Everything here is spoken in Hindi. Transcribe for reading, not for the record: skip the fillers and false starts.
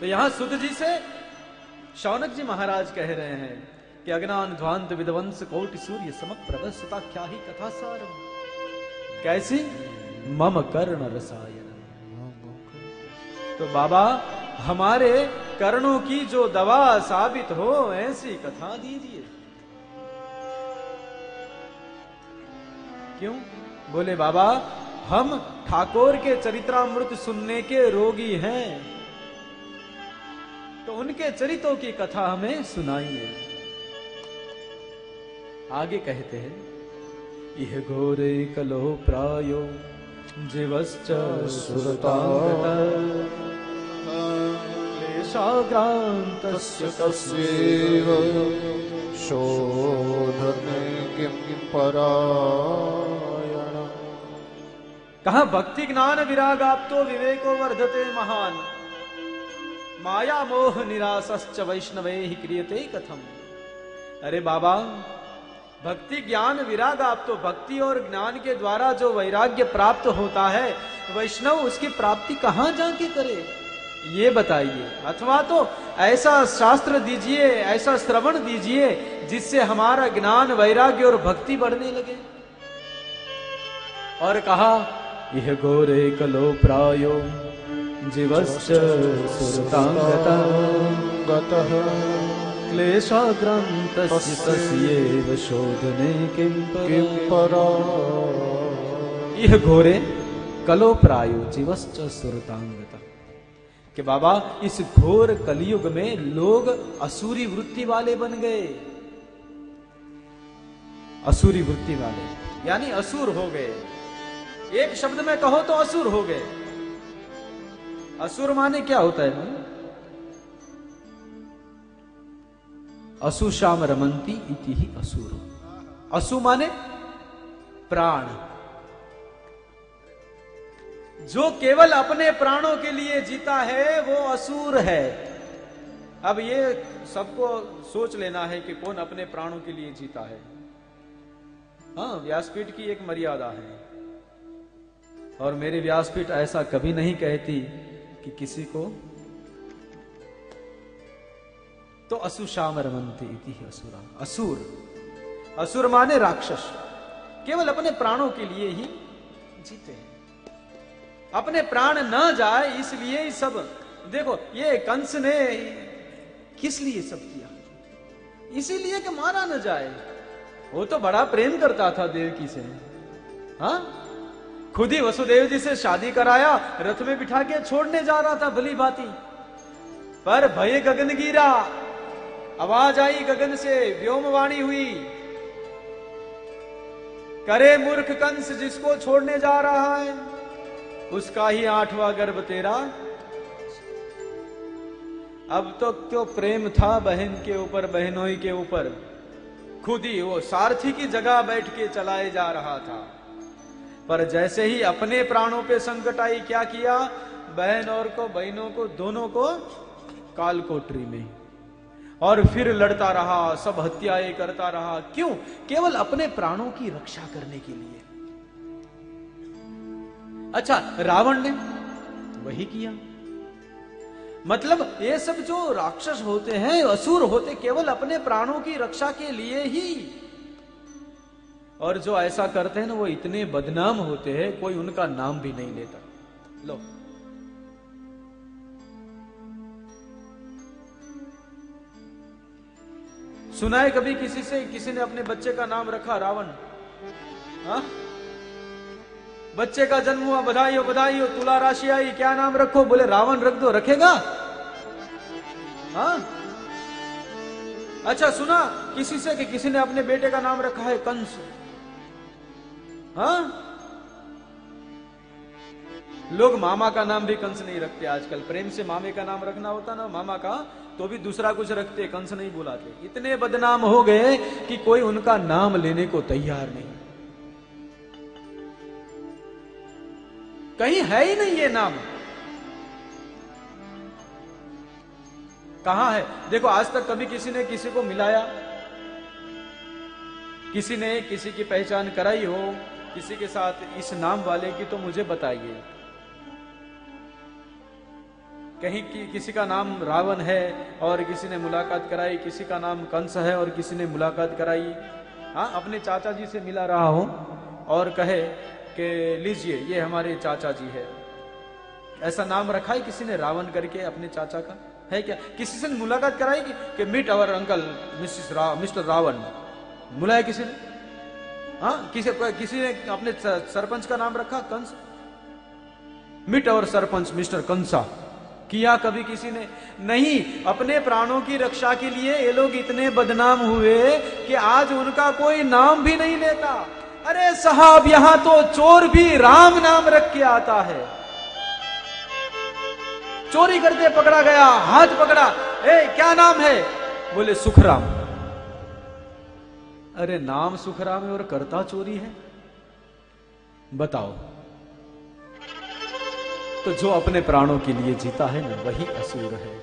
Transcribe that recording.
तो यहां सुध जी से शौनक जी महाराज कह रहे हैं कि अज्ञान ध्वांत विध्वंस कोटि सूर्य समप्रभ सुता क्या ही कथा सारम। कैसी? मम कर्ण रसायन। तो बाबा हमारे कर्णों की जो दवा साबित हो ऐसी कथा दीजिए। क्यों? बोले बाबा हम ठाकुर के चरित्रामृत सुनने के रोगी हैं, तो उनके चरित्रों की कथा हमें सुनाइए। आगे कहते हैं, यह घोरे कलो प्रायो जीवश्च सुरतांगत क्लेशाग्रांतस्य तस्यैव शोधने किं परायण। कहा भक्ति ज्ञान विरागाप्तो विवेको वर्धते महान माया मोह निरासश्च वैष्णवे ही क्रियते कथम। अरे बाबा भक्ति ज्ञान विराग, आप तो भक्ति और ज्ञान के द्वारा जो वैराग्य प्राप्त होता है वैष्णव उसकी प्राप्ति कहां जाके करे ये बताइए। अथवा तो ऐसा शास्त्र दीजिए, ऐसा श्रवण दीजिए जिससे हमारा ज्ञान वैराग्य और भक्ति बढ़ने लगे। और कहा यह गोरे कलो प्रायो जीवश्च सुरतांगतः क्लेशाग्रांतस्य तस्यैव शोधने किं परायण। यह घोरे कलो प्रायो जीवश्च सुरतांगतः कि बाबा इस घोर कलयुग में लोग असुरी वृत्ति वाले बन गए। असुरी वृत्ति वाले यानी असुर हो गए। एक शब्द में कहो तो असुर हो गए। असुर माने क्या होता है? असुशाम रमंती इति ही असुर। असु माने प्राण, जो केवल अपने प्राणों के लिए जीता है वो असुर है। अब ये सबको सोच लेना है कि कौन अपने प्राणों के लिए जीता है। हाँ, व्यासपीठ की एक मर्यादा है और मेरी व्यासपीठ ऐसा कभी नहीं कहती कि किसी को तो असुशाम रमंती इति ही असुरा। असुर, असुर माने राक्षस, केवल अपने प्राणों के लिए ही जीते हैं। अपने प्राण न जाए इसलिए ही सब। देखो ये कंस ने किस लिए सब किया? इसीलिए कि मारा न जाए। वो तो बड़ा प्रेम करता था देवकी से। हाँ, खुद ही वसुदेव जी से शादी कराया, रथ में बिठा के छोड़ने जा रहा था भली भांति, पर भय गगन गिरा, आवाज आई गगन से, व्योमवाणी हुई, करे मूर्ख कंस जिसको छोड़ने जा रहा है उसका ही 8वां गर्भ तेरा। अब तो क्यों प्रेम था बहन के ऊपर, बहनोई के ऊपर, खुद ही वो सारथी की जगह बैठ के चलाए जा रहा था। पर जैसे ही अपने प्राणों पे संकट आई, क्या किया? बहन और को, बहनों को, दोनों को काल कोठरी में, और फिर लड़ता रहा, सब हत्याएं करता रहा। क्यों? केवल अपने प्राणों की रक्षा करने के लिए। अच्छा, रावण ने वही किया। मतलब ये सब जो राक्षस होते हैं, असुर होते, केवल अपने प्राणों की रक्षा के लिए ही। और जो ऐसा करते हैं ना वो इतने बदनाम होते हैं, कोई उनका नाम भी नहीं लेता। लो, सुना है कभी किसी से, किसी ने अपने बच्चे का नाम रखा रावण? हाँ, बच्चे का जन्म हुआ, बधाई हो बधाई हो, तुला राशि आई, क्या नाम रखो? बोले रावण रख दो, रखेगा? हाँ। अच्छा, सुना किसी से कि किसी ने अपने बेटे का नाम रखा है कंस? हाँ, लोग मामा का नाम भी कंस नहीं रखते आजकल। प्रेम से मामे का नाम रखना होता ना मामा का, तो भी दूसरा कुछ रखते, कंस नहीं बुलाते। इतने बदनाम हो गए कि कोई उनका नाम लेने को तैयार नहीं। कहीं है ही नहीं ये नाम। कहां है? देखो, आज तक कभी किसी ने किसी को मिलाया? किसी ने किसी की पहचान कराई हो किसी के साथ इस नाम वाले की? तो मुझे बताइए, कहीं किसी का नाम रावण है और किसी ने मुलाकात कराई, किसी का नाम कंस है और किसी ने मुलाकात कराई। हाँ, अपने चाचा जी से मिला रहा हो और कहे कि लीजिए ये हमारे चाचा जी है। ऐसा नाम रखा है किसी ने रावण करके अपने चाचा का? है क्या? किसी से मुलाकात कराई कि meet our uncle mister Ravan, बुलाया किसी ने? हाँ, किसी ने अपने सरपंच का नाम रखा Kans, meet our sarpanch mister Kansa, किया कभी किसी ने? नहीं। अपने प्राणों की रक्षा के लिए ये लोग इतने बदनाम हुए कि आज उनका कोई नाम भी नहीं लेता। अरे साहब, यहां तो चोर भी राम नाम रख के आता है। चोरी करते पकड़ा गया, हाथ पकड़ा, क्या नाम है? बोले सुखराम। अरे नाम सुखराम है और करता चोरी है, बताओ। तो जो अपने प्राणों के लिए जीता है ना, वही असुर है।